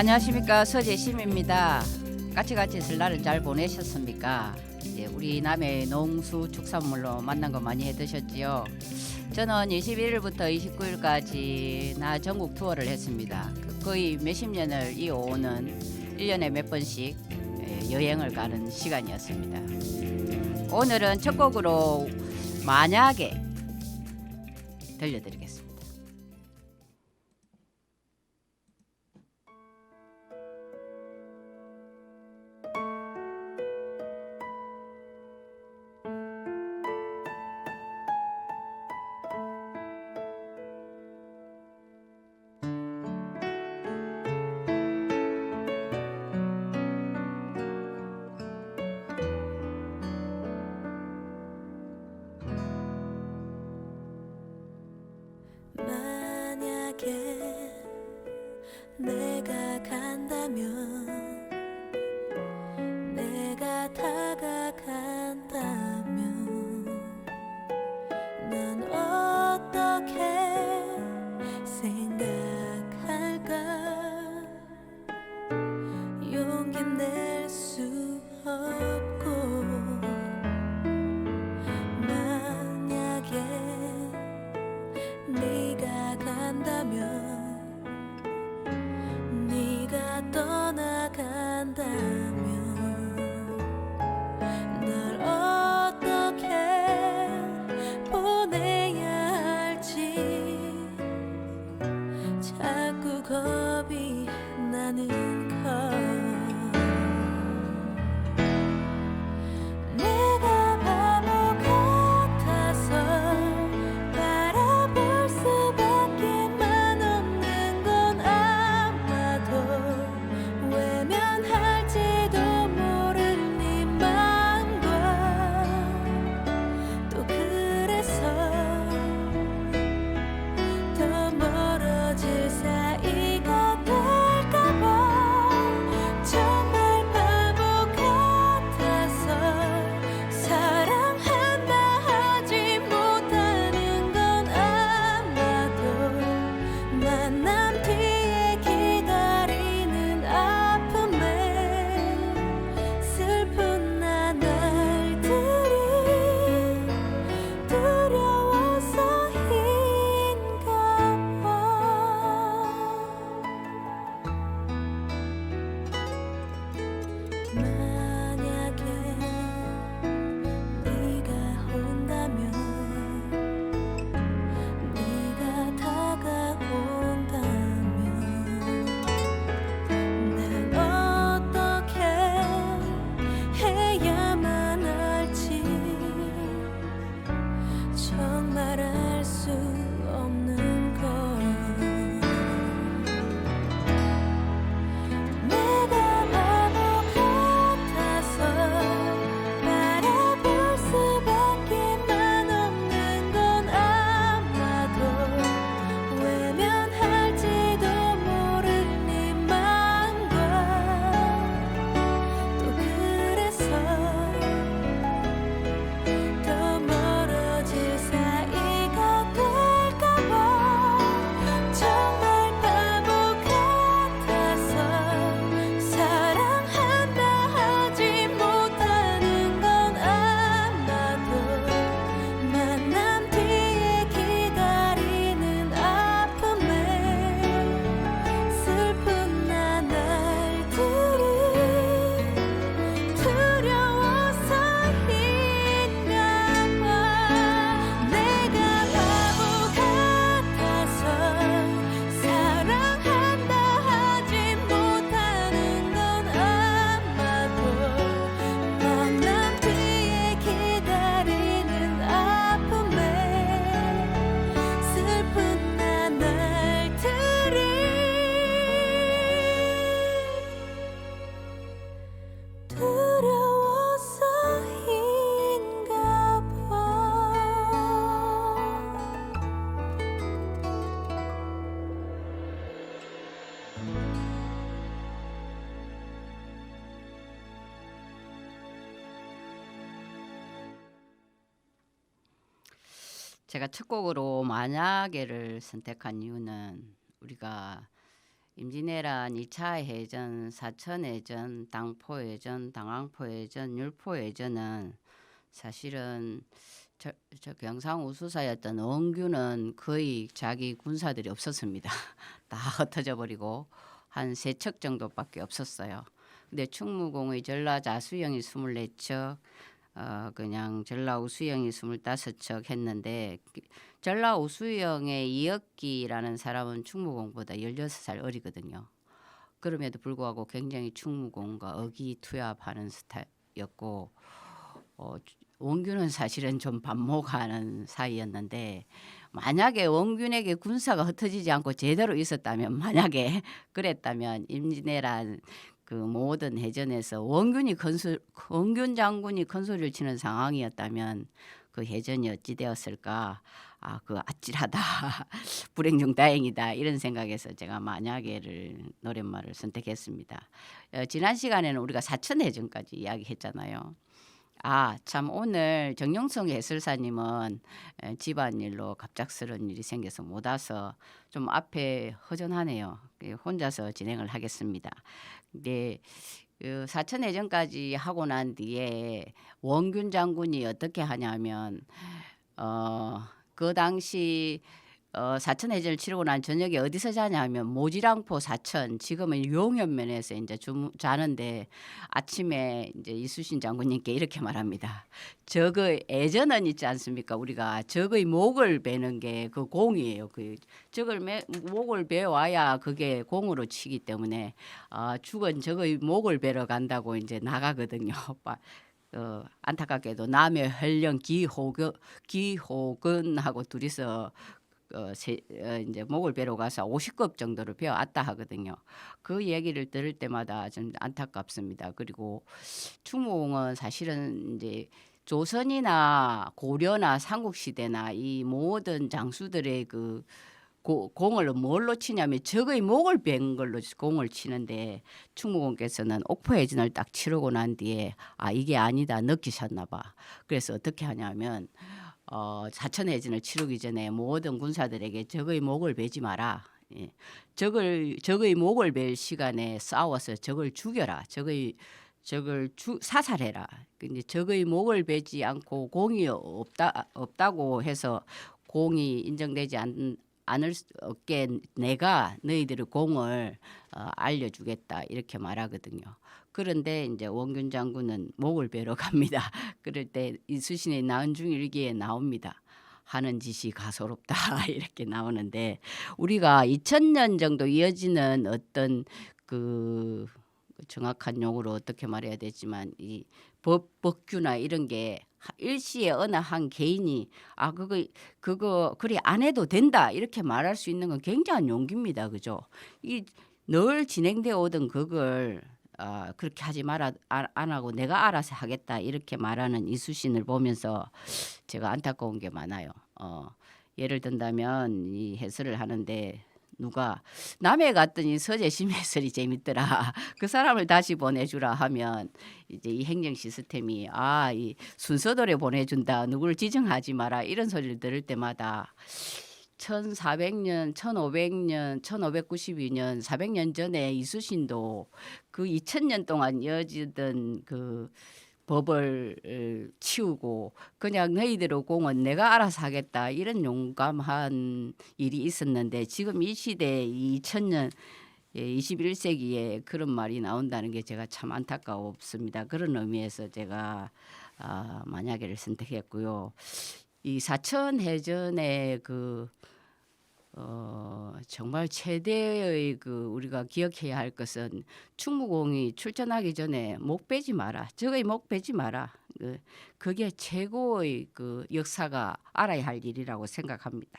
안녕하십니까, 서재심입니다. 까치같이 설날은 잘 보내셨습니까? 우리 남해 농수축산물로 만난 거 많이 해 드셨지요? 저는 21일부터 29일까지 나 전국 투어를 했습니다. 거의 몇십 년을 이어오는 1년에 몇 번씩 여행을 가는 시간이었습니다. 오늘은 첫 곡으로 만약에 들려드리겠습니다. 만약에 내가 간다면, 내가 다가간다면, 넌 어떻게 생각할까? 용기 낼 수 없고, 만약에 네가 간다면, 네가 떠나간다면, 널 어떻게 보내야 할지 자꾸 겁이 나는 걸. 내가 바보 같아서 바라볼 수밖에만 없는 건 아마도 외면할지도 모를 네 맘과, 또 그래서 더 멀어질 사이가 될까봐 정말 바보 같아서 사랑한다 하지 못하는 건 아마도 만남 뒤에 기다리는 아픔에 슬픈 나날들이 두려워서인가 봐. 만약에 네가 온다면, 네가 다가온다면, 난 어떻게 해야만 할지 정말 알 수 없는 걸. 내가 바보 같아서 바라볼 수밖에만 없는 건 아마도 외면할지도 모를 네 맘과, 또 그래서 더 멀어질 사이가 될까봐 정말 바보 같아서 사랑한다 하지 못하는 건 아마도 만남 뒤에 기다리는 아픔에 슬픈 나날들이 두려워서인가 봐. 내가 바보 같아서 사랑한다 하지 못하는 건 아마도 만남 뒤에 기다리는 아픔에 슬픈 나날들이 두려워서인가 봐. 제가 첫 곡으로 만약에를 선택한 이유는 우리가 임진왜란 2차 해전, 사천해전, 당포해전, 당황포해전, 율포해전은 사실은 저 경상우수사였던 원균은 거의 자기 군사들이 없었습니다. 다 흩어져 버리고 한 3척 정도밖에 없었어요. 근데 충무공의 전라자수영이 24척, 그냥 전라우수영이 25척 했는데 전라우수영의 이혁기라는 사람은 충무공보다 16살 어리거든요. 그럼에도 불구하고 굉장히 충무공과 의기투합하는 스타일이었고 원균은 사실은 좀 반목하는 사이였는데 만약에 원균에게 군사가 흩어지지 않고 제대로 있었다면 만약에 그랬다면 임진왜란 그 모든 해전에서 원균 장군이 큰 소리를 치는 상황이었다면 그 해전이 어찌 되었을까? 그 아찔하다, 불행 중 다행이다 이런 생각에서 제가 만약에를 노랫말을 선택했습니다. 지난 시간에는 우리가 사천해전까지 이야기했잖아요. 참 오늘 정영성 해설사님은 집안일로 갑작스러운 일이 생겨서 못 와서 좀 앞에 허전하네요. 혼자서 진행을 하겠습니다. 근데 사천해전까지 하고 난 뒤에 원균 장군이 어떻게 하냐면 그 당시 사천해전을 치르고 난 저녁에 어디서 자냐면 모지랑포 사천, 지금은 용현면에서 이제 자는데 아침에 이제 이수신 장군님께 이렇게 말합니다. 적의 애전은 있지 않습니까? 우리가 적의 목을 베는 게 그 공이에요. 그 적을 목을 베와야 그게 공으로 치기 때문에 죽은 적의 목을 베러 간다고 이제 나가거든요. 안타깝게도 남의 헐령 기호근하고 둘이서 이제 목을 베러 가서 50급 정도를 베어왔다 하거든요. 그 얘기를 들을 때마다 좀 안타깝습니다. 그리고 충무공은 사실은 이제 조선이나 고려나 삼국시대나 이 모든 장수들의 그 공을 뭘로 치냐면 적의 목을 벤 걸로 공을 치는데 충무공께서는 옥포해전을 딱 치르고 난 뒤에 이게 아니다 느끼셨나 봐. 그래서 어떻게 하냐면 사천해전을 치르기 전에 모든 군사들에게 적의 목을 베지 마라. 적의 목을 벨 시간에 싸워서 적을 죽여라. 적을 사살해라. 근데 적의 목을 베지 않고 공이 없다고 해서 공이 인정되지 않을 수 없게 내가 너희들의 공을 알려주겠다 이렇게 말하거든요. 그런데 이제 원균 장군은 목을 베러 갑니다. 그럴 때 이수신의 나은중일기에 나옵니다. 하는 짓이 가소롭다 이렇게 나오는데 우리가 2000년 정도 이어지는 어떤 그 정확한 용어로 어떻게 말해야 되지만 이 법규나 이런 게 일시에 어느 한 개인이 그거 그래 안 해도 된다 이렇게 말할 수 있는 건 굉장한 용기입니다. 그죠? 이 늘 진행되어 오던 그걸 그렇게 하지 마라 안 하고 내가 알아서 하겠다 이렇게 말하는 이수신을 보면서 제가 안타까운 게 많아요. 예를 든다면 이 해설을 하는데 누가 남해 갔더니 서재심 해설이 재밌더라. 그 사람을 다시 보내주라 하면 이제 이 행정 시스템이 이 순서대로 보내준다. 누구를 지정하지 마라. 이런 소리를 들을 때마다 1400년, 1500년, 1592년, 400년 전에 이수신도 그 2000년 동안 이어지던 그 법을 치우고 그냥 너희대로 공은 내가 알아서 하겠다 이런 용감한 일이 있었는데 지금 이 시대 2000년 21세기에 그런 말이 나온다는 게 제가 참 안타까웠습니다. 그런 의미에서 제가 만약에를 선택했고요. 이 사천해전의 정말 최대의 우리가 기억해야 할 것은 충무공이 출전하기 전에 목 베지 마라. 적의 목 베지 마라. 그게 최고의 역사가 알아야 할 일이라고 생각합니다.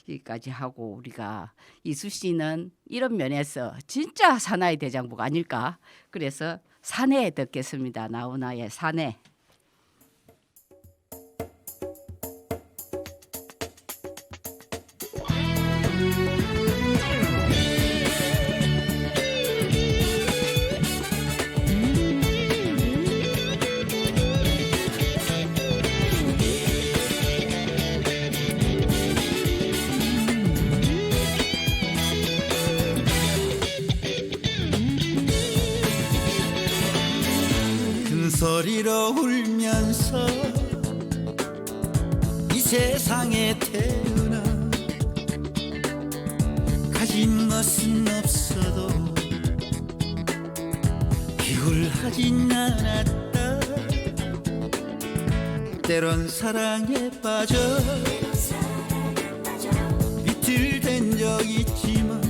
여기까지 하고 우리가 이수신은 이런 면에서 진짜 사나이 대장부가 아닐까. 그래서 사내 듣겠습니다. 나훈아의 사내. 소리로 울면서 이 세상에 태어나 가진 것은 없어도 비굴하진 않았다. 때론 사랑에 빠져 비틀댄 적 있지만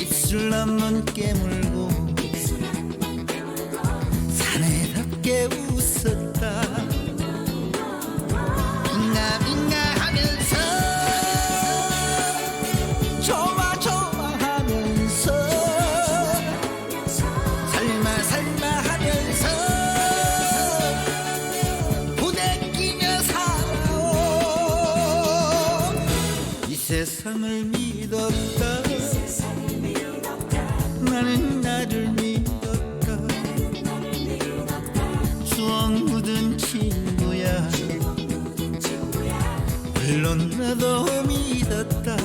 입술 한번 깨물고 사내답게 웃었다. 잉가잉가 하면서 좋아 좋아 하면서 살마 살마 하면서 부대끼며 살아온 이 세상을 믿었다. 나는 나를 믿었다. 추억 묻은 친구야. 물론 나도 믿었다.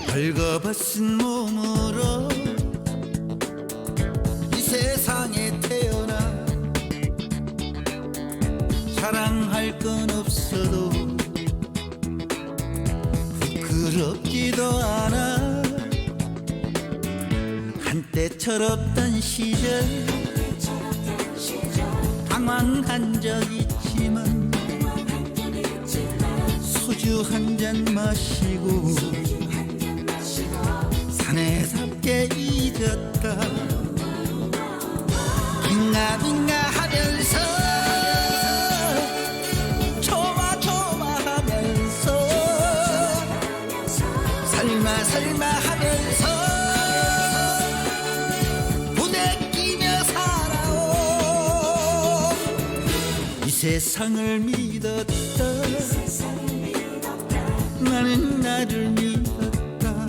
벌거벗은 몸으로 이 세상에 태어나 자랑할 건 없어도 부끄럽지도 않아. 한때 철없던 시절 방황한 적 있지만 소주 한 잔 마시고 사내답게 잊었다. 빙가빙가 하면서 좋아 좋아 하면서 살마 살마 하면서 부대끼며 살아온 이 세상을 믿었다. 나는 나를 믿었다.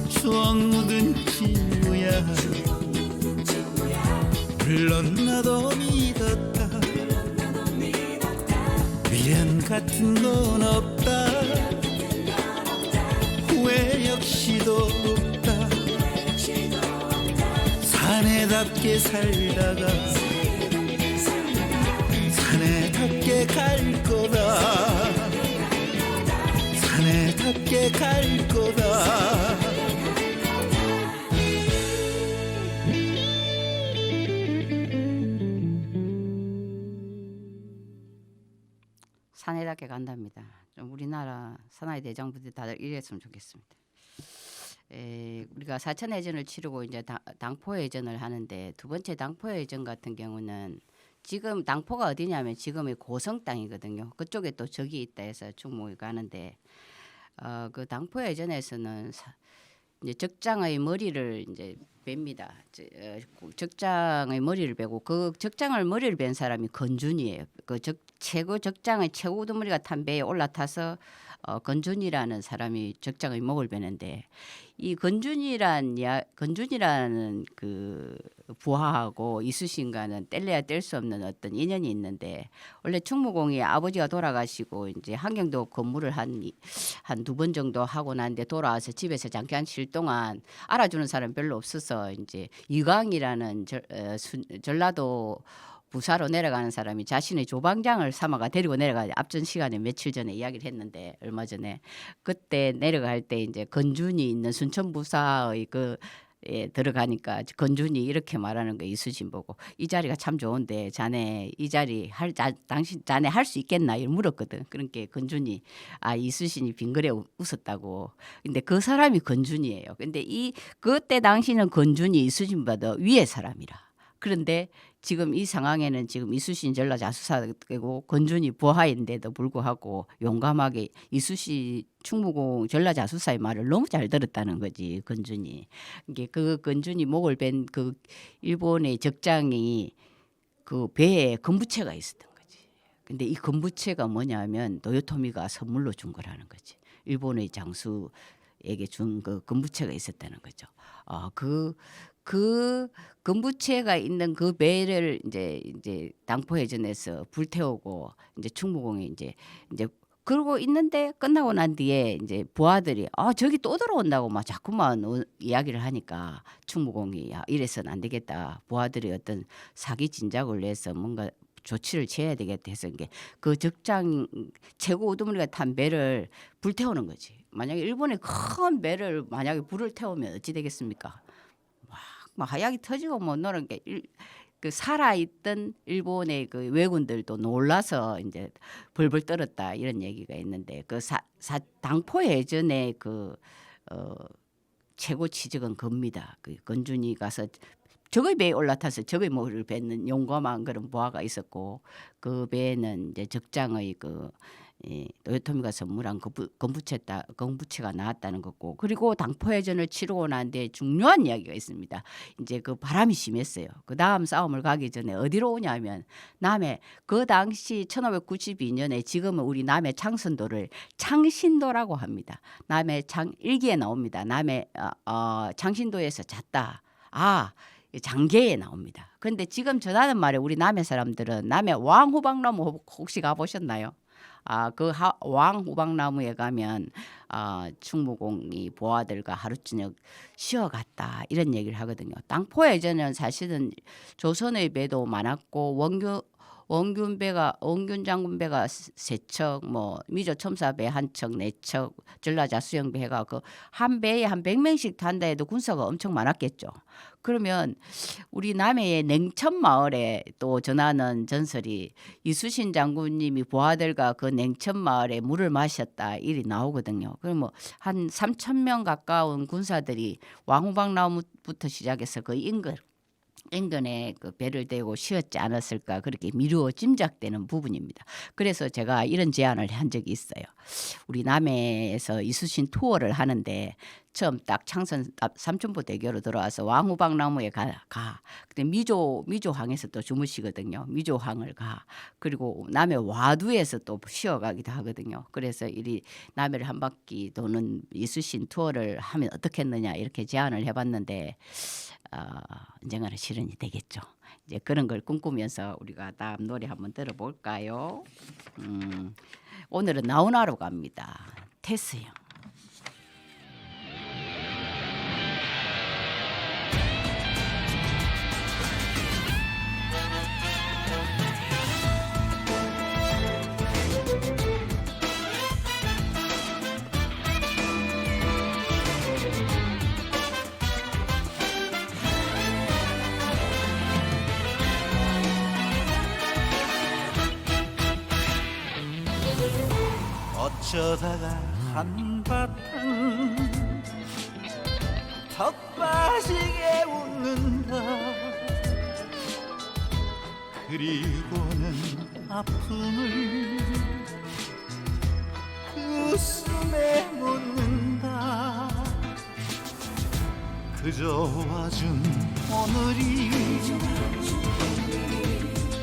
추억 묻은 친구야. 물론 나도 믿었다. 미련 같은 건 없다. 후회 역시도 없다. 사내답게 살다가 사내답게 갈 거다. 사내답게 갈 거다. 사내답게 간답니다. 좀 우리나라 사나이 대장부들 다들 이랬으면 좋겠습니다. 우리가 사천해전을 치르고 이제 당포해전을 하는데 두 번째 당포해전 같은 경우는 지금 당포가 어디냐면 지금의 고성 땅이거든요. 그쪽에 또 적이 있다 해서 충무에 가는데 그 당포해전에서는 이제 적장의 머리를 이제 뺍니다. 적장의 머리를 베고 그 적장을 머리를 벤 사람이 건준이에요. 그 최고 적장의 최고 우두머리가 탄 배에 올라타서 건준이라는 사람이 적장의 목을 베는데 이 건준이라는 그 부하하고 이수신과는 뗄래야 뗄 수 없는 어떤 인연이 있는데 원래 충무공이 아버지가 돌아가시고 이제 한경도 근무를 한 두 번 정도 하고 난데 돌아와서 집에서 잠깐 쉴 동안 알아주는 사람 별로 없어서 이제 이광이라는 전라도 부사로 내려가는 사람이 자신의 조방장을 삼아가 데리고 내려가 앞전 시간에 며칠 전에 이야기를 했는데 얼마 전에 그때 내려갈 때 이제 건준이 있는 순천 부사의 들어가니까 건준이 이렇게 말하는 거 이수진 보고 이 자리가 참 좋은데 자네 이 자리 당신 자네 할 수 있겠나 이렇게 물었거든. 그러니까 건준이 이수진이 빙그레 웃었다고. 근데 그 사람이 건준이에요. 근데 그때 당시는 건준이 이수진보다 위의 사람이라. 그런데 지금 이 상황에는 지금 이수신 전라자수사고 건준이 부하인데도 불구하고 용감하게 이수신 충무공 전라자수사의 말을 너무 잘 들었다는 거지 건준이. 이게 그 건준이 목을 벤 그 일본의 적장이 그 배에 건부채가 있었던 거지. 근데 이 건부채가 뭐냐면 도요토미가 선물로 준 거라는 거지. 일본의 장수 에게 준 그 금부채가 있었다는 거죠. 그 금부채가 있는 그 배를 이제 당포해전에서 불태우고 이제 충무공에 이제 그러고 있는데 끝나고 난 뒤에 이제 부하들이 저기 또 들어온다고 막 자꾸만 이야기를 하니까 충무공이 이래서는 안 되겠다. 부하들이 어떤 사기 진작을 내서 뭔가 조치를 취해야 되겠다 해서 이게 그 적장 최고 우두머리가 탄 배를 불태우는 거지. 만약에 일본의 큰 배를 만약에 불을 태우면 어찌 되겠습니까? 막 하약이 터지고 뭐 너는 그 살아있던 일본의 그 왜군들도 놀라서 이제 벌벌 떨었다 이런 얘기가 있는데 그 당포 해전의 그 최고 지적은 겁니다. 그 건준이 가서 적의 배에 올라타서 적의 목을 뱉는 용감한 그런 부하가 있었고 그 배에는 이제 적장의 도요토미가 선물한 금부채가 나왔다는 거고 그리고 당포해전을 치르고 난 뒤에 중요한 이야기가 있습니다. 이제 그 바람이 심했어요. 그 다음 싸움을 가기 전에 어디로 오냐면 남해 그 당시 1592년에 지금은 우리 남해 창선도를 창신도라고 합니다. 남해 일기에 나옵니다. 남해 창신도에서 잤다. 장계에 나옵니다. 그런데 지금 전하는 말에 우리 남해 사람들은 남해 왕후박나무 혹시 가보셨나요? 그 왕후박나무에 가면 충무공이 부하들과 하루 저녁 쉬어갔다 이런 얘기를 하거든요. 당포해전은 사실은 조선의 배도 많았고 원균 장군배가 3척, 뭐 미조 첨사배 1척, 4척, 전라자수영배가 그 한 배에 한 100명씩 탄다 해도 군사가 엄청 많았겠죠. 그러면 우리 남해의 냉천마을에 또 전하는 전설이 이수신 장군님이 부하들과 그 냉천마을에 물을 마셨다 일이 나오거든요. 그럼 뭐 한 3,000명 가까운 군사들이 왕후박나무부터 시작해서 그 인근에 그 배를 대고 쉬었지 않았을까 그렇게 미루어 짐작되는 부분입니다. 그래서 제가 이런 제안을 한 적이 있어요. 우리 남해에서 이수신 투어를 하는데 처음 딱 창선 삼천포 대교로 들어와서 왕후박나무에 가. 근데 미조항에서 또 주무시거든요. 미조항을 가. 그리고 남해 와두에서 또 쉬어가기도 하거든요. 그래서 이 남해를 한 바퀴 도는 이수신 투어를 하면 어떻겠느냐 이렇게 제안을 해봤는데 언젠가는 실현이 되겠죠. 이제 그런 걸 꿈꾸면서 우리가 다음 노래 한번 들어볼까요? 오늘은 나훈아로 갑니다. 테스형. 어쩌다가 한바탕 턱 빠지게 웃는다. 그리고는 아픔을 그 웃음에 묻는다. 그저 와준 오늘이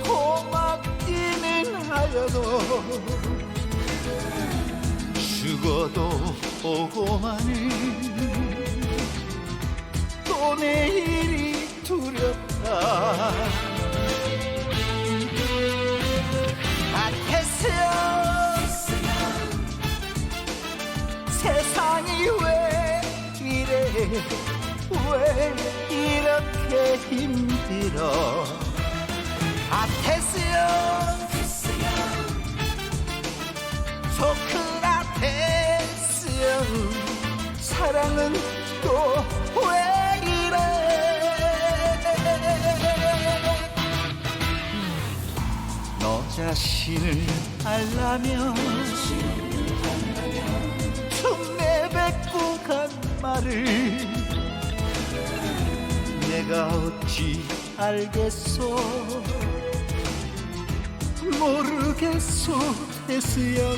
고맙기는 하여도 죽어도 오고만은 또 내일이 두렵다. 태스형 세상이 왜 이래 왜 이렇게 힘들어. 태스형 소크라 태스형 사랑은 또 왜 이래. 너 자신을 알라면 좀 내뱉고 간 말을 내가 어찌 알겠소. 모르겠소 태스형.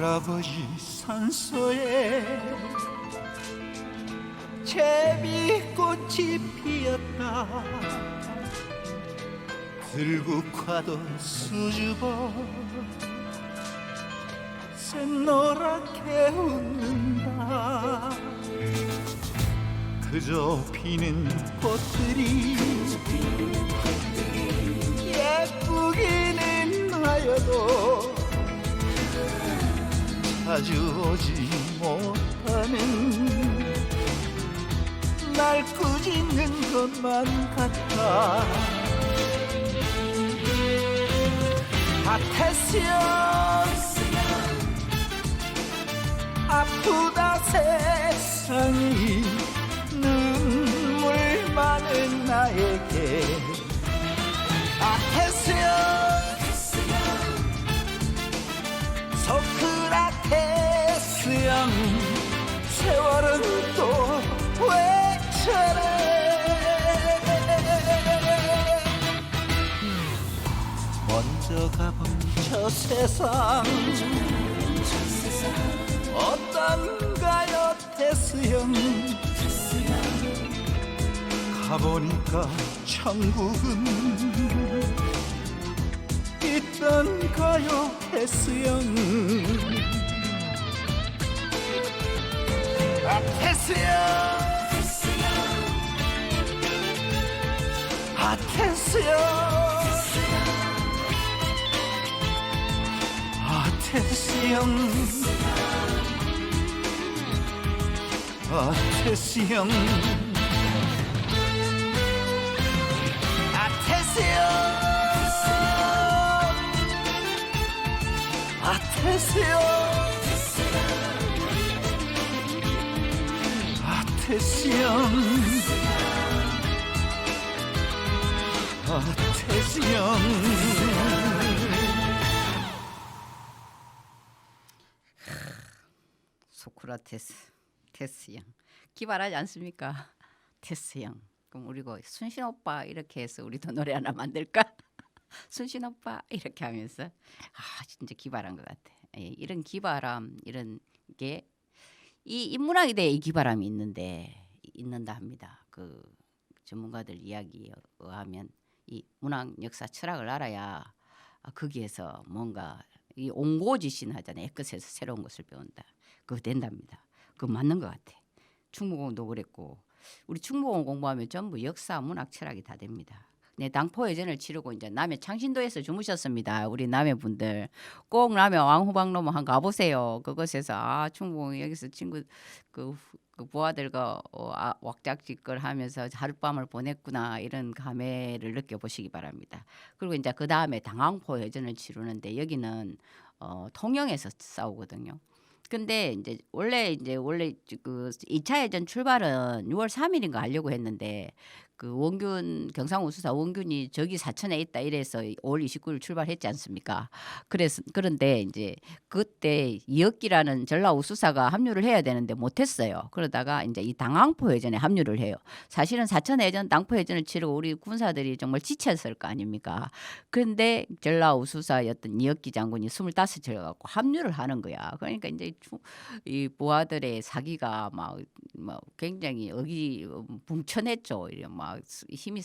할아버지 산소에 제비꽃이 피었다. 들국화도 수줍어 샛노랗게 웃는다. 그저 피는 꽃들이 예쁘기는 하여도 자주 오지 못하는 날 꾸짖는 것만 같아. 태수연 아프다 세상이 눈물 많은 나에게. 태수연 소크라테스형 세월은 또 왜 저래. 먼저 가본 저 세상 어떤가요 태수형. 가보니까 천국은 있던가요 태수형. 태수형 태수형 태수형 태수형 태수형 태수형 태수형. 소크라테스형 기발하지 않습니까? 테스형. 그럼 우리가 순신 오빠 이렇게 해서 우리도 노래 하나 만들까? 순신 오빠 이렇게 하면서 진짜 기발한 것 같아. 이런 기발함 이런 게 이 인문학에 대해 이 기발함이 있는다 합니다. 그 전문가들 이야기에 의하면 이 문학 역사 철학을 알아야 거기에서 뭔가 이 옹고지신 하잖아요. 끝에서 새로운 것을 배운다. 그거 된답니다. 그거 맞는 것 같아. 충무공도 그랬고 우리 충무공 공부하면 전부 역사, 문학, 철학이 다 됩니다. 네, 당포회전을 치르고 이제 남해 창신도에서 주무셨습니다. 우리 남해 분들 꼭 남해 왕후박로모 한 가보세요. 그것에서 충무공 여기서 친구 그 부하들과 왁작지껄 하면서 하룻밤을 보냈구나 이런 감회를 느껴보시기 바랍니다. 그리고 이제 그 다음에 당황포회전을 치르는데 여기는 통영에서 싸우거든요. 근데 원래 그 2차 예전 출발은 6월 3일인가 하려고 했는데 그 원균 경상우수사 원균이 저기 사천에 있다 이래서 5월 29일 출발했지 않습니까? 그런데 이제 그때 이혁기라는 전라우수사가 합류를 해야 되는데 못했어요. 그러다가 이제 이 당황포 회전에 합류를 해요. 사실은 사천 회전, 당포 회전을 치르고 우리 군사들이 정말 지쳤을 거 아닙니까? 그런데 전라우수사였던 이혁기 장군이 25절 갖고 합류를 하는 거야. 그러니까 이제 이 부하들의 사기가 막 굉장히 붕천했죠. 이래 막 힘이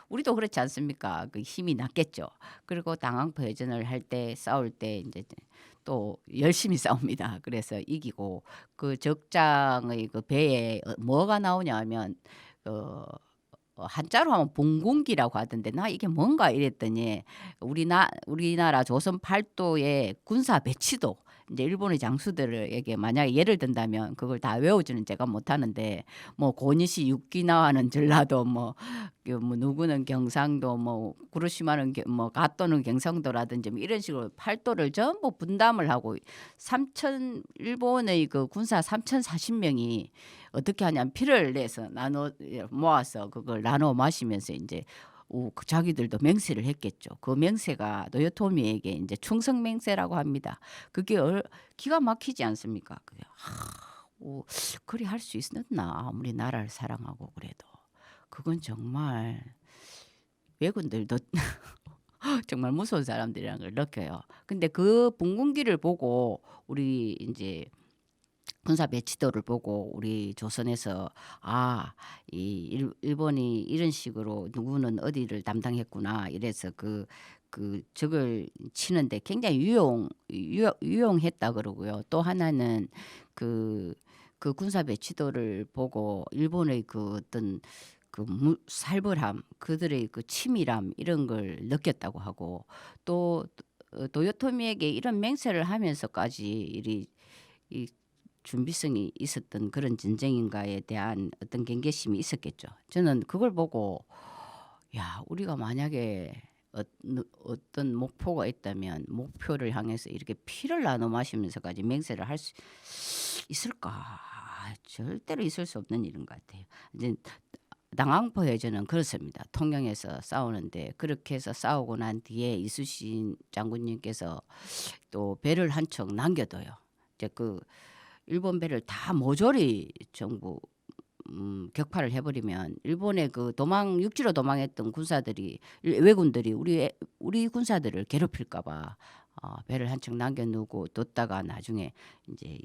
우리도 그렇지 않습니까? 그 힘이 났겠죠. 그리고 당황포 회전을 할 때 싸울 때 이제 또 열심히 싸웁니다. 그래서 이기고 그 적장의 그 배에 뭐가 나오냐면 한자로 하면 봉공기라고 하던데 나 이게 뭔가 이랬더니 우리나라 조선 팔도의 군사 배치도 이제 일본의 장수들에게 만약에 예를 든다면 그걸 다 외워주는 제가 못하는데 뭐 고니시 육기나와는 전라도 뭐 누구는 경상도 뭐 구르시마는 뭐 가또는 경상도라든지 뭐 이런 식으로 팔도를 전부 분담을 하고 일본의 그 군사 3,040명이 어떻게 하냐면 피를 내서 모아서 그걸 나눠 마시면서 이제 자기들도 맹세를 했겠죠. 그 맹세가 노요토미에게 이제 충성맹세라고 합니다. 그게 기가 막히지 않습니까? 그리 할 수 있었나 아무리 나라를 사랑하고 그래도 그건 정말 왜군들도 정말 무서운 사람들이라는 걸 느껴요. 근데 그 붕군기를 보고 우리 이제 군사 배치도를 보고 우리 조선에서 일본이 이런 식으로 누구는 어디를 담당했구나 이래서 그 적을 치는데 굉장히 유용했다 그러고요. 또 하나는 그 군사 배치도를 보고 일본의 그 어떤 살벌함, 그들의 그 치밀함 이런 걸 느꼈다고 하고 또 도요토미에게 이런 맹세를 하면서까지 이 준비성이 있었던 그런 전쟁인가에 대한 어떤 경계심이 있었겠죠. 저는 그걸 보고 야, 우리가 만약에 어떤 목표가 있다면 목표를 향해서 이렇게 피를 나눠 마시면서까지 맹세를 할 수 있을까? 절대로 있을 수 없는 일인 것 같아요. 이제 당황포 해전은 그렇습니다. 통영에서 싸우는데 그렇게 해서 싸우고 난 뒤에 이순신 장군님께서 또 배를 한 척 남겨둬요. 이제 그 일본 배를 다 모조리 전부 격파를 해버리면 일본의 그 육지로 도망했던 군사들이 왜군들이 우리 군사들을 괴롭힐까봐 배를 한 척 남겨놓고 뒀다가 나중에 이제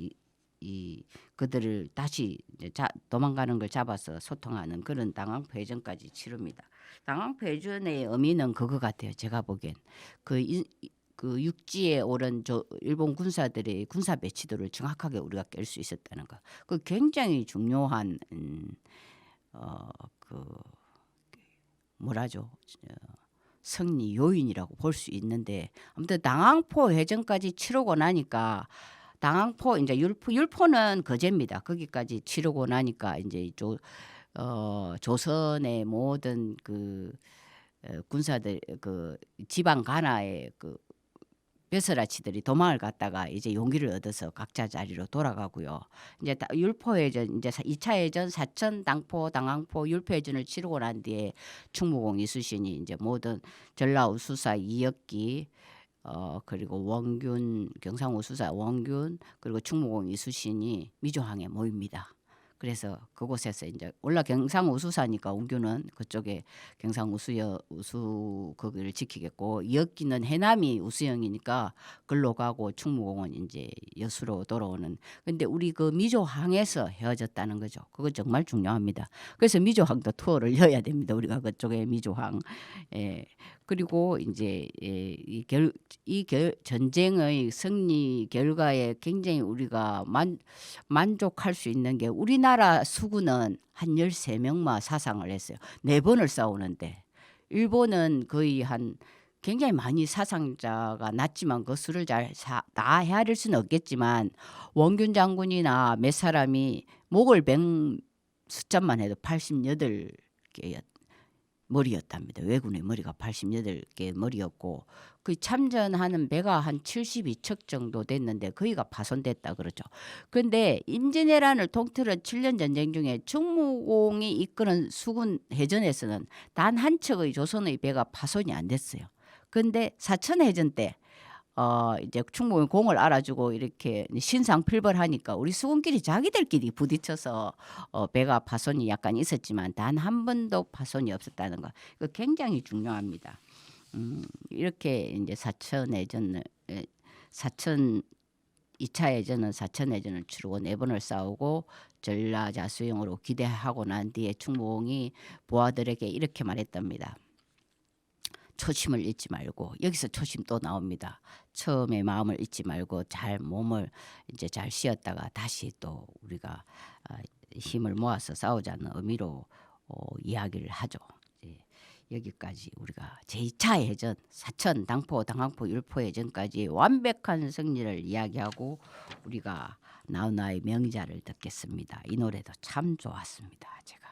그들을 다시 이제 도망가는 걸 잡아서 소통하는 그런 당황포 해전까지 치릅니다. 당황포 해전의 의미는 그거 같아요. 제가 보기엔 그 육지에 오른 일본 군사들의 군사 배치도를 정확하게 우리가 깰 수 있었다는 거. 그 굉장히 중요한 그 뭐라죠? 승리 요인이라고 볼 수 있는데 아무튼 당황포 해전까지 치르고 나니까 당황포 이제 율포는 거제입니다. 거기까지 치르고 나니까 이제 조선의 모든 그 군사들 그 지방 간하의 그 벼슬아치들이 도망을 갔다가 이제 용기를 얻어서 각자 자리로 돌아가고요. 이제 율포해전 이제 2차 해전 사천 당포 당황포 율포해전을 치르고 난 뒤에 충무공 이순신이 이제 모든 전라우수사 이역기 그리고 원균 경상우수사 원균 그리고 충무공 이순신이 미조항에 모입니다. 그래서 그곳에서 이제 원래 경상우수사니까 원균은 그쪽에 경상우수 거기를 지키겠고 이역기는 해남이 우수영이니까 글로 가고 충무공은 이제 여수로 돌아오는. 근데 우리 그 미조항에서 헤어졌다는 거죠. 그거 정말 중요합니다. 그래서 미조항도 투어를 해야 됩니다. 우리가 그쪽에 미조항. 예. 그리고 이제 전쟁의 승리 결과에 굉장히 우리가 만족할 수 있는 게 우리나라 수군은 한 13명만 사상을 했어요. 4번을 싸우는데 일본은 거의 굉장히 많이 사상자가 났지만 그 수를 다 헤아릴 수는 없겠지만 원균 장군이나 몇 사람이 목을 뱅 숫자만 해도 88개였 머리였답니다. 왜군의 머리가 88개 머리였고 그 참전하는 배가 한 72척 정도 됐는데 거기가 파손됐다 그러죠. 그런데 임진왜란을 통틀은 7년 전쟁 중에 충무공이 이끄는 수군 해전에서는 단 한 척의 조선의 배가 파손이 안 됐어요. 그런데 사천 해전 때 이제 충무공이 공을 알아주고 이렇게 신상필벌하니까 우리 수군끼리 자기들끼리 부딪혀서 배가 파손이 약간 있었지만 단 한 번도 파손이 없었다는 거. 이거 굉장히 중요합니다. 이렇게 이제 사천 2차 해전은 사천 해전을 치르고 4번을 싸우고 전라자수영으로 기대하고 난 뒤에 충무공이 부하들에게 이렇게 말했답니다. 초심을 잊지 말고 여기서 초심 또 나옵니다. 처음에 마음을 잊지 말고 몸을 이제 잘 쉬었다가 다시 또 우리가 힘을 모아서 싸우자는 의미로 이야기를 하죠. 여기까지 우리가 제2차 해전 사천 당포 당황포 율포 해전까지 완벽한 승리를 이야기하고 우리가 나훈아의 명자를 듣겠습니다. 이 노래도 참 좋았습니다. 제가.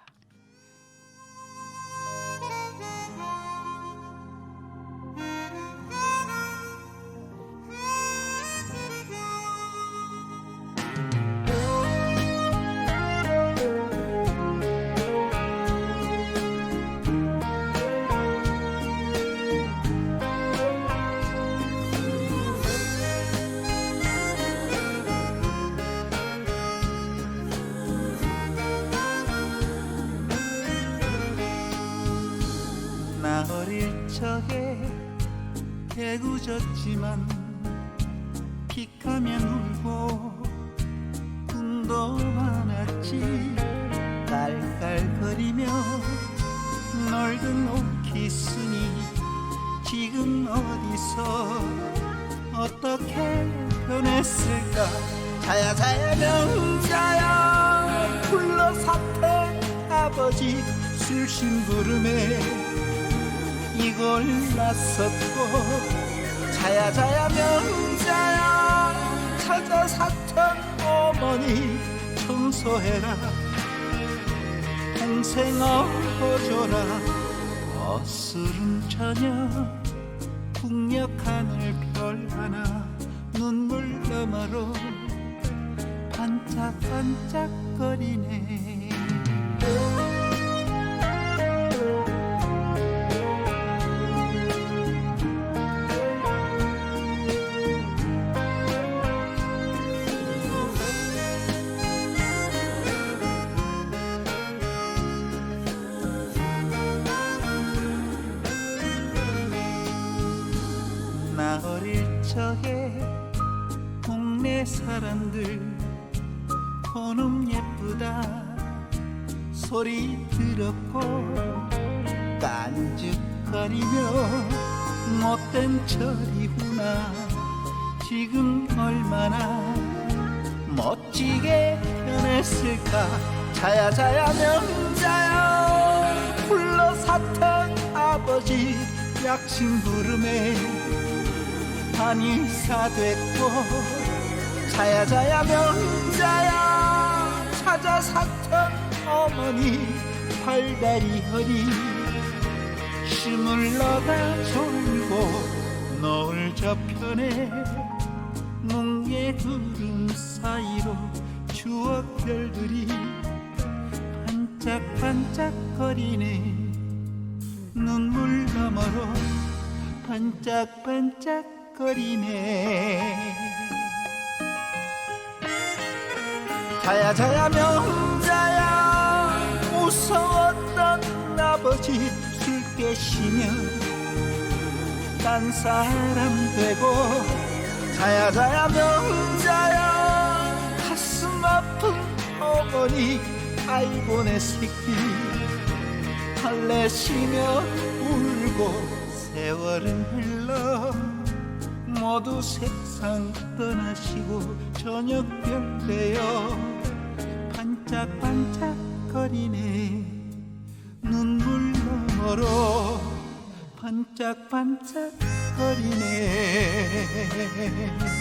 나 어릴 적에 개구졌지만 픽하면 울고 꿈도 많았지. 깔깔거리며 널던 옷 있으니 지금 어디서 어떻게 변했을까. 자야 자야 명자야 불러 사태 아버지 술심부름에 이걸 났었고. 자야 자야 명자야 찾아 사천 어머니 청소해라. 동생 어줘라. 어스른 저녁 북녘 하늘 별 하나 눈물 너머로 반짝반짝거리네. 나 어릴 적에 동네 사람들 그놈 예쁘다 소리 들었고 깐죽거리며 못된 저리구나. 지금 얼마나 멋지게 변했을까. 자야 자야 명자야 불러 사탕 아버지 약신 부름에 한의사 됐고. 자야 자야 명자야 찾아 사천 어머니 팔다리 허리 스물러가 졸고 노을 저편에 뭉게 구름 사이로 추억별들이 반짝반짝거리네. 눈물 너머로 반짝반짝거리네. 자야 자야 명자야 무서웠던 아버지 술 깨시면 딴 사람 되고. 자야 자야 명자야 가슴 아픈 어머니 아이고 내 새끼 달래시며 울고. 세월은 흘러 모두 세상 떠나시고 저녁별 되어 반짝반짝거리네. 눈물 너머로 반짝반짝거리네.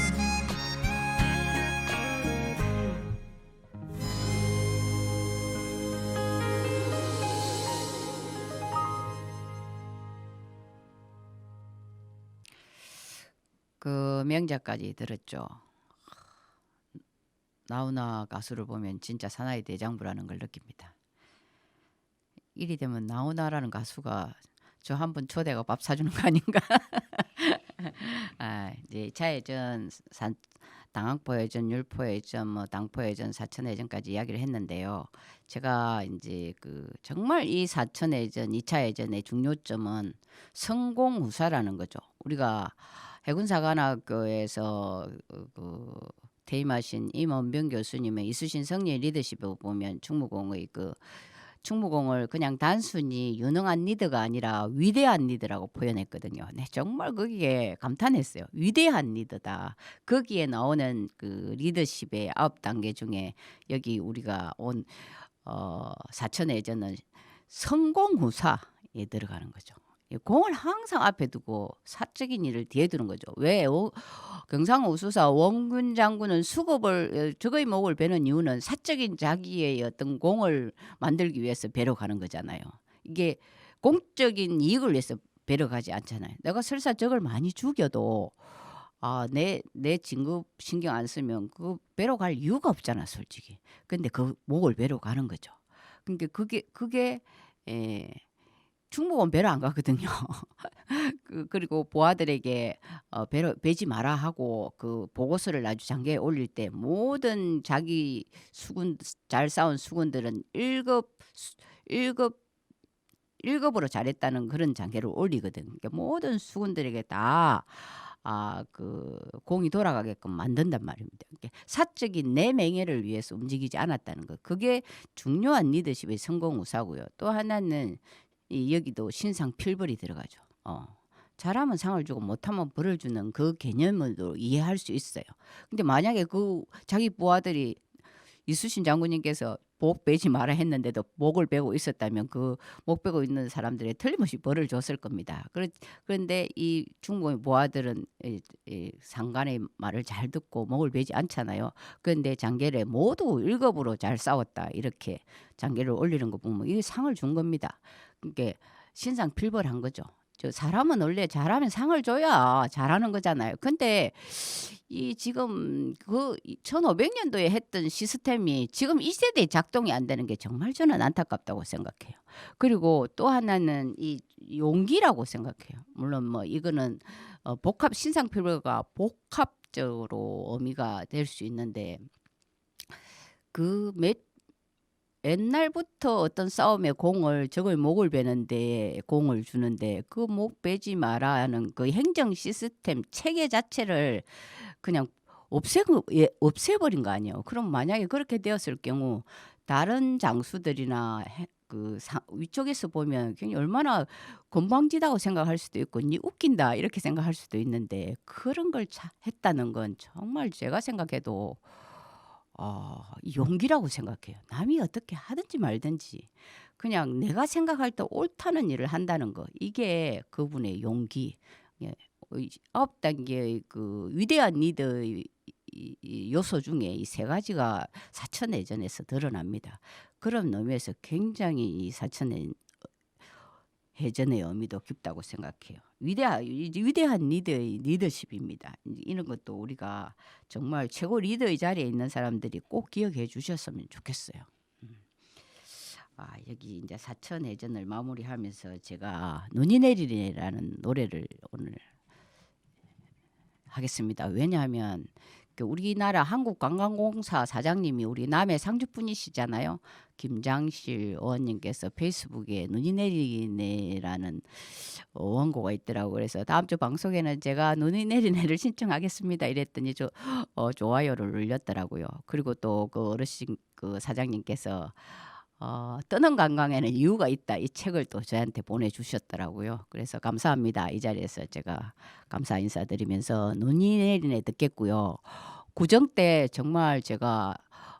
그 명작까지 들었죠. 나훈아 가수를 보면 진짜 사나이 대장부라는 걸 느낍니다. 일이 되면 나훈아라는 가수가 저 한 번 초대가 밥 사주는 거 아닌가? 이제 차예전, 당학포예전, 율포예전, 뭐 당포예전, 사천예전까지 이야기를 했는데요. 제가 이제 그 정말 이 사천예전, 2차 예전의 중요점은 성공후사라는 거죠. 우리가 해군사관학교에서 그 퇴임하신 임원병 교수님의 이수신 성리의 리더십을 보면 충무공을 그냥 단순히 유능한 리더가 아니라 위대한 리더라고 표현했거든요. 네, 정말 거기에 감탄했어요. 위대한 리더다. 거기에 나오는 그 리더십의 9단계 중에 여기 우리가 온 사천예전은 성공후사에 들어가는 거죠. 공을 항상 앞에 두고 사적인 일을 뒤에 두는 거죠. 왜 경상우수사 원균 장군은 수급을 적의 목을 베는 이유는 사적인 자기의 어떤 공을 만들기 위해서 배로 가는 거잖아요. 이게 공적인 이익을 위해서 배로 가지 않잖아요. 내가 설사 적을 많이 죽여도 내 진급 신경 안 쓰면 그 배로 갈 이유가 없잖아, 솔직히. 근데 그 목을 배로 가는 거죠. 그러니까 그게 충무공 배로 안 가거든요. 그리고 보아들에게 배지 마라 하고 그 보고서를 나주 장계에 올릴 때 모든 자기 수군 잘 싸운 수군들은 1급 1급으로 잘했다는 그런 장계를 올리거든. 그러니까 모든 수군들에게 다 그 공이 돌아가게끔 만든단 말입니다. 그러니까 사적인 내 명예를 위해서 움직이지 않았다는 거. 그게 중요한 리더십의 성공 우사고요. 또 하나는 여기도 신상 필벌이 들어가죠. 잘하면 상을 주고 못하면 벌을 주는 그 개념으로 이해할 수 있어요. 근데 만약에 그 자기 부하들이 이수신 장군님께서 목 베지 마라 했는데도 목을 베고 있었다면 그 목 베고 있는 사람들에 틀림없이 벌을 줬을 겁니다. 그런데 이 중공의 부하들은 이 상관의 말을 잘 듣고 목을 베지 않잖아요. 그런데 장계를 모두 1급으로 잘 싸웠다 이렇게 장계를 올리는 거 보면 이게 상을 준 겁니다. 그러니까 신상 필벌한 거죠. 저 사람은 원래 잘하면 상을 줘야 잘하는 거잖아요. 근데 이 지금 그 1500년도에 했던 시스템이 지금 이 세대에 작동이 안 되는 게 정말 저는 안타깝다고 생각해요. 그리고 또 하나는 이 용기라고 생각해요. 물론 뭐 이거는 복합 신상필벌가 복합적으로 의미가 될 수 있는데 옛날부터 어떤 싸움에 공을 적의 목을 베는데 공을 주는데 그 목 베지 마라는 그 행정 시스템 체계 자체를 그냥 없애버린 거 아니에요. 그럼 만약에 그렇게 되었을 경우 다른 장수들이나 위쪽에서 보면 굉장히 얼마나 건방지다고 생각할 수도 있고 니 웃긴다 이렇게 생각할 수도 있는데 그런 걸 했다는 건 정말 제가 생각해도 용기라고 생각해요. 남이 어떻게 하든지 말든지 그냥 내가 생각할 때 옳다는 일을 한다는 거 이게 그분의 용기. 9단계의 그 위대한 리더의 이 요소 중에 이 세 가지가 사천해전에서 드러납니다. 그런 의미에서 굉장히 이 사천해전의 의미도 깊다고 생각해요. 위대한 리더의 리더십입니다. 이런 것도 우리가 정말 최고 리더의 자리에 있는 사람들이 꼭 기억해 주셨으면 좋겠어요. 여기 이제 사천해전을 마무리하면서 제가 눈이 내리네라는 노래를 오늘 하겠습니다. 왜냐하면 우리나라 한국관광공사 사장님이 우리 남해 상주분이시잖아요. 김장실 의원님께서 페이스북에 눈이 내리네라는 원고가 있더라고요. 그래서 다음 주 방송에는 제가 눈이 내리네를 신청하겠습니다. 이랬더니 좋아요를 눌렸더라고요. 그리고 또 그 어르신 그 사장님께서 떠는 관광에는 이유가 있다. 이 책을 또 저한테 보내주셨더라고요. 그래서 감사합니다. 이 자리에서 제가 감사 인사드리면서 눈이 내리네 듣겠고요. 구정 때 정말 제가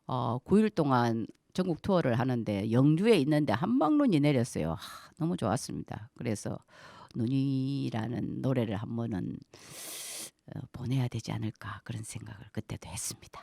9일 동안 전국 투어를 하는데 영주에 있는데 한방눈이 내렸어요. 너무 좋았습니다. 그래서 눈이라는 노래를 한 번은 보내야 되지 않을까 그런 생각을 그때도 했습니다.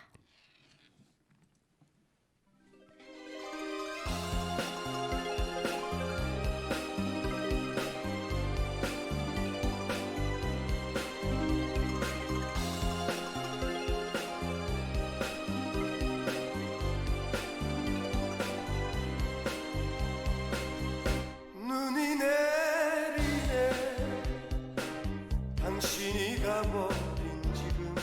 눈이 내리네 당신이 가버린 지금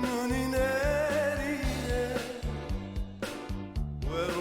눈이 내리네 외로운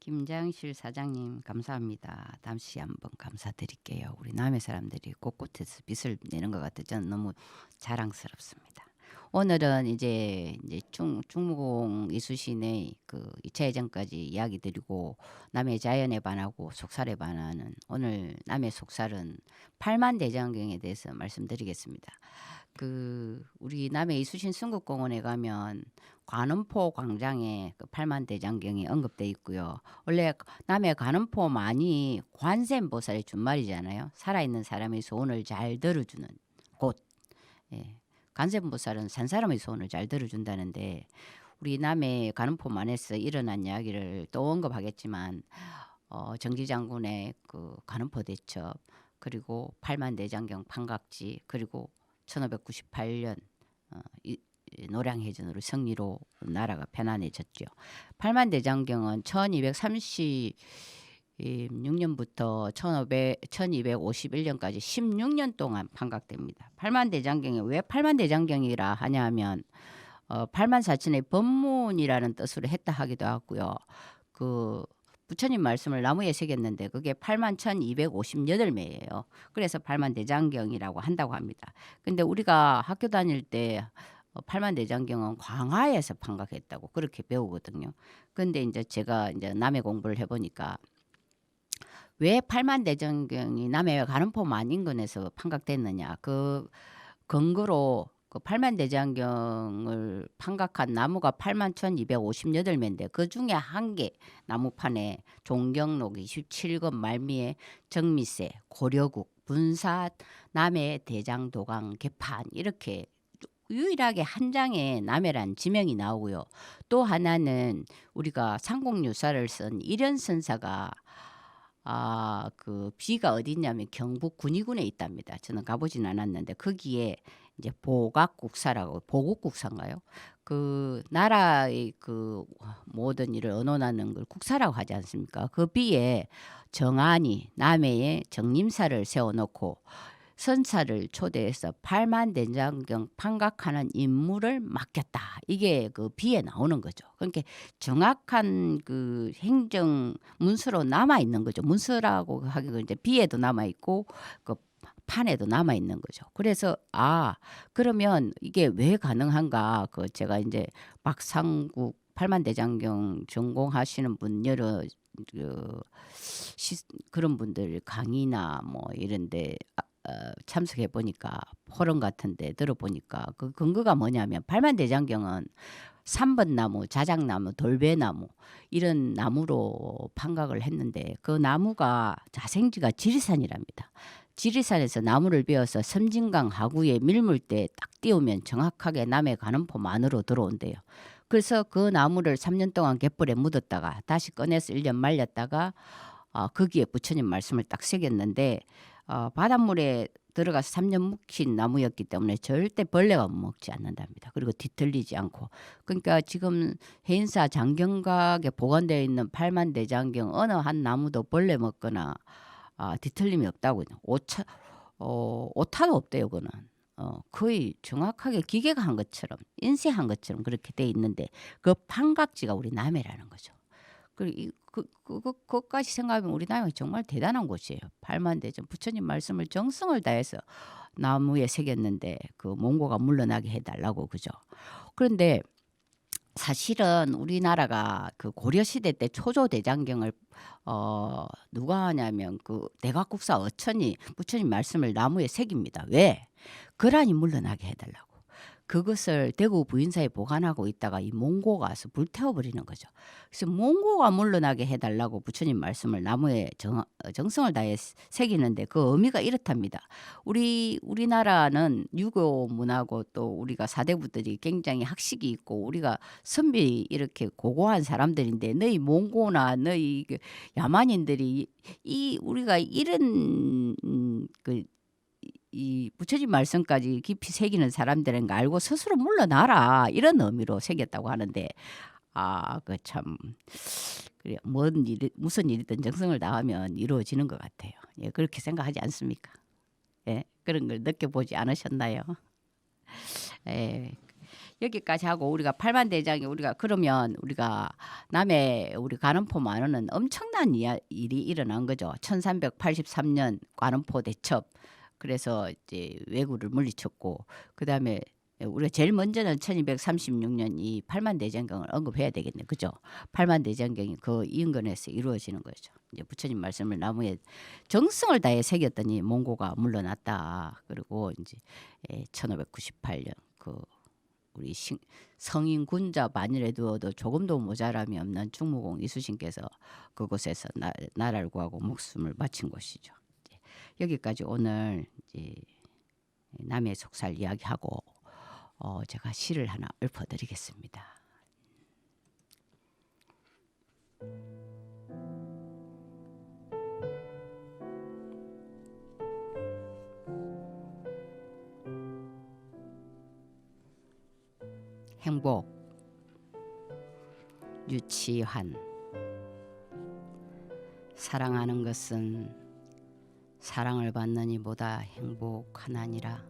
김장실 사장님 감사합니다. 다시 한번 감사드릴게요. 우리 남해 사람들이 곳곳에서 빚을 내는 것 같아 저는 너무 자랑스럽습니다. 오늘은 이제 중무공 이수신의 그 2차 예정까지 이야기 드리고 남해 자연에 반하고 속살에 반하는 오늘 남해 속살은 팔만대장경에 대해서 말씀드리겠습니다. 그 우리 남해 이수신 순국공원에 가면 관음포 광장에 그 팔만대장경이 언급돼 있고요. 원래 남해 관음포만이 관세음보살의 준말이잖아요. 살아있는 사람의 소원을 잘 들어주는 곳. 예. 관세음보살은 산 사람의 소원을 잘 들어준다는데 우리 남해 관음포만에서 일어난 이야기를 또 언급하겠지만 정지장군의 그 관음포 대첩 그리고 팔만대장경 판각지 그리고 1598년 노량해전으로 승리로 나라가 편안해졌죠. 팔만대장경은 1236년부터 1251년까지 16년 동안 판각됩니다. 팔만대장경이 왜 팔만대장경이라 하냐면 팔만사천의 법문이라는 뜻으로 했다 하기도 하고요. 그 부처님 말씀을 나무에 새겼는데 그게 81,258매예요. 그래서 팔만대장경이라고 한다고 합니다. 근데 우리가 학교 다닐 때 팔만대장경은 광화에서 판각했다고 그렇게 배우거든요. 근데 이제 제가 이제 남해 공부를 해보니까 왜 팔만대장경이 남해 가는포만 인근에서 판각됐느냐 그 근거로 그 팔만대장경을 판각한 나무가 81,258매인데 그 중에 한 개 나무판에 종경록 27건 말미에 정미세, 고려국, 분사, 남해 대장도강 개판 이렇게 유일하게 한 장에 남해란 지명이 나오고요. 또 하나는 우리가 상공유사를 쓴 일연선사가 그 비가 어디냐면 경북 군위군에 있답니다. 저는 가보진 않았는데 거기에 이제 보각국사라고 보국국사인가요? 그 나라의 그 모든 일을 언론하는 걸 국사라고 하지 않습니까? 그 비에 정안이 남해에 정림사를 세워놓고 선사를 초대해서 팔만대장경 판각하는 임무를 맡겼다. 이게 그 비에 나오는 거죠. 그러니까 정확한 그 행정 문서로 남아 있는 거죠. 문서라고 하기가 이제 비에도 남아 있고 그 판에도 남아 있는 거죠. 그래서 그러면 이게 왜 가능한가? 그 제가 이제 박상국 팔만대장경 전공하시는 분 여러 그런 분들 강의나 뭐 이런데 참석해 보니까 포럼 같은데 들어보니까 그 근거가 뭐냐면 팔만대장경은 3번 나무, 자작나무, 돌배나무 이런 나무로 판각을 했는데 그 나무가 자생지가 지리산이랍니다. 지리산에서 나무를 베어서 섬진강 하구에 밀물 때 딱 띄우면 정확하게 남해 가는포만으로 들어온대요. 그래서 그 나무를 3년 동안 갯벌에 묻었다가 다시 꺼내서 1년 말렸다가 거기에 부처님 말씀을 딱 새겼는데 바닷물에 들어가서 3년 묵힌 나무였기 때문에 절대 벌레가 먹지 않는답니다. 그리고 뒤틀리지 않고. 그러니까 지금 해인사 장경각에 보관되어 있는 팔만대장경 어느 한 나무도 벌레 먹거나 뒤틀림이 없다고요. 오타도 없대요. 그거는. 거의 정확하게 기계가 한 것처럼 인쇄한 것처럼 그렇게 돼 있는데 그 판각지가 우리 남해라는 거죠. 그리고 그것까지 생각하면 우리 남해 정말 대단한 곳이에요. 팔만대전 부처님 말씀을 정성을 다해서 나무에 새겼는데 그 몽고가 물러나게 해달라고 그죠. 그런데 사실은 우리나라가 그 고려시대 때 초조대장경을 누가 하냐면 그 대각국사 어천이 부처님 말씀을 나무에 새깁니다. 왜? 거란이 물러나게 해달라고. 그것을 대구 부인사에 보관하고 있다가 이 몽고가 와서 불태워버리는 거죠. 그래서 몽고가 물러나게 해달라고 부처님 말씀을 나무에 정성을 다해 새기는데 그 의미가 이렇답니다. 우리나라는 유교 문화고 또 우리가 사대부들이 굉장히 학식이 있고 우리가 선비 이렇게 고고한 사람들인데 너희 몽고나 너희 야만인들이 우리가 이런 이 부처님 말씀까지 깊이 새기는 사람들인 거 알고 스스로 물러나라 이런 의미로 새겼다고 하는데 그 참 그래 무슨 일이든 정성을 다하면 이루어지는 것 같아요. 예, 그렇게 생각하지 않습니까? 예, 그런 걸 느껴보지 않으셨나요? 예, 여기까지 하고 우리가 팔만대장이 우리가 그러면 우리가 남해 우리 관음포 만원은 엄청난 일이 일어난 거죠. 1383년 관음포 대첩. 그래서 이제 왜구를 물리쳤고 그다음에 우리가 제일 먼저는 1236년 이 팔만대장경을 언급해야 되겠네. 그죠? 팔만대장경이 그 인근에서 이루어지는 거죠. 이제 부처님 말씀을 나무에 정성을 다해 새겼더니 몽고가 물러났다. 그리고 이제 1598년 그 우리 성인 군자 만일에 두어도 조금도 모자람이 없는 충무공 이수신께서 그곳에서 나라를 구하고 목숨을 바친 곳이죠. 여기까지 오늘 이제 남해 속살 이야기하고 제가 시를 하나 읊어드리겠습니다. 행복 유치환 사랑하는 것은 사랑을 받는 이보다 행복하나니라.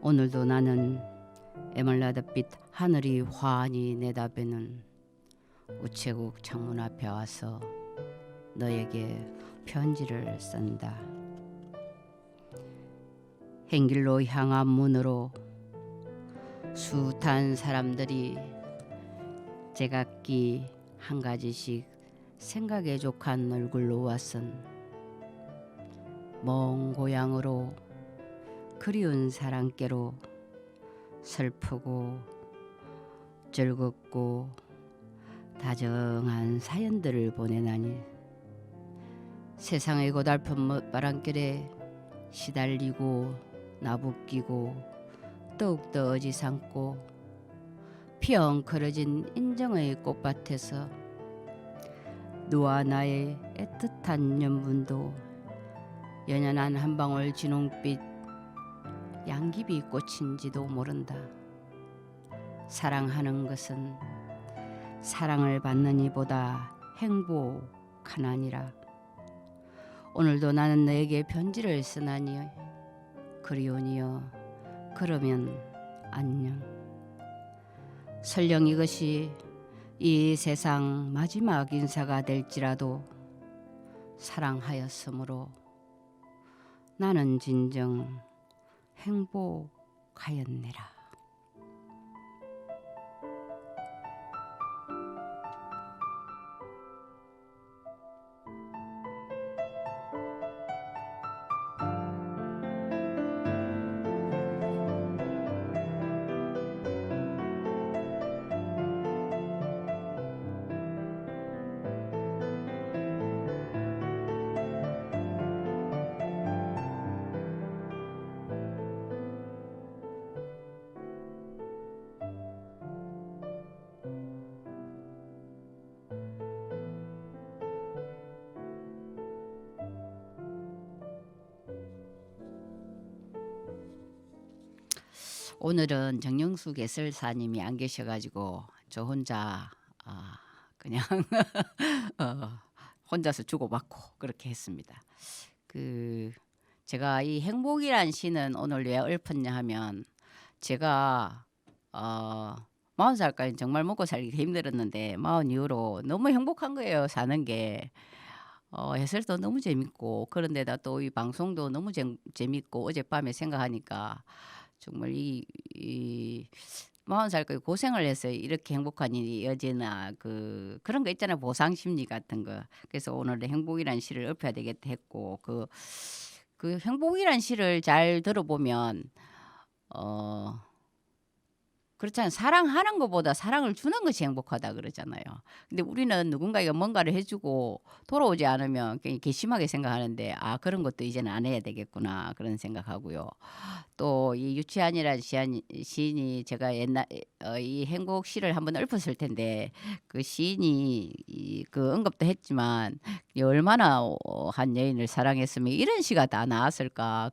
오늘도 나는 에멀라드빛 하늘이 환히 내다보는 우체국 창문 앞에 와서 너에게 편지를 쓴다. 행길로 향한 문으로 숱한 사람들이 제각기 한 가지씩 생각에 족한 얼굴로 왔은 먼 고향으로 그리운 사랑께로 슬프고 즐겁고 다정한 사연들을 보내나니 세상의 고달픈 바람결에 시달리고 나부끼고 더욱더 어지상고 피엉커러진 인정의 꽃밭에서 너와 나의 애틋한 연분도 연연한 한 방울 진홍빛 양귀비 꽃인지도 모른다. 사랑하는 것은 사랑을 받는 이보다 행복하나니라. 오늘도 나는 너에게 편지를 쓰나니 그리오니여 그러면 안녕. 설령 이것이 이 세상 마지막 인사가 될지라도 사랑하였으므로 나는 진정 행복하였네라. 오늘은 정영숙 예술사님이 안 계셔가지고 저 혼자 그냥 혼자서 주고받고 그렇게 했습니다. 제가 이 행복이란 시는 오늘 왜 읊었냐 하면 제가 40살까지 정말 먹고 살기 힘들었는데 40 이후로 너무 행복한 거예요. 사는 게. 해설도 너무 재밌고 그런데다 또 이 방송도 너무 재밌고 어젯밤에 생각하니까 정말 이 40살까지 고생을 해서 이렇게 행복한 일이 이어지나 그런 거 있잖아요. 보상 심리 같은 거. 그래서 오늘 행복이란 시를 읊어야 되겠다 했고 그 행복이란 시를 잘 들어보면 그렇잖아요. 사랑하는 것보다 사랑을 주는 것이 행복하다 그러잖아요. 근데 우리는 누군가에게 뭔가를 해주고 돌아오지 않으면 굉장히 괘씸하게 생각하는데 그런 것도 이제는 안 해야 되겠구나 그런 생각하고요. 또 이 유치한이라는 시인이 제가 옛날 이 행복 시를 한번 읊었을 텐데 그 시인이 그 언급도 했지만 얼마나 한 여인을 사랑했으면 이런 시가 다 나왔을까.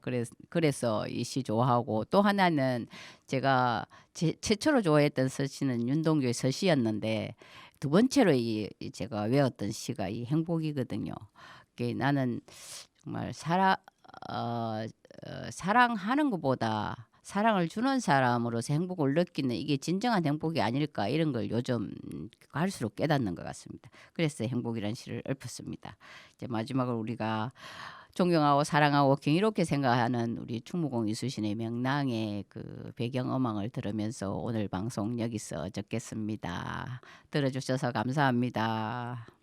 그래서 이 시 좋아하고 또 하나는 제가 최초로 좋아했던 서시는 윤동주의 서시였는데 두 번째로 제가 외웠던 시가 이 행복이거든요. 나는 정말 사랑하는 것보다 사랑을 주는 사람으로서 행복을 느끼는 이게 진정한 행복이 아닐까 이런 걸 요즘 갈수록 깨닫는 것 같습니다. 그래서 행복이라는 시를 읊었습니다. 이제 마지막으로 우리가 존경하고 사랑하고 경이롭게 생각하는 우리 충무공 이수신의 명랑의 그 배경음악을 들으면서 오늘 방송 여기서 적겠습니다. 들어주셔서 감사합니다.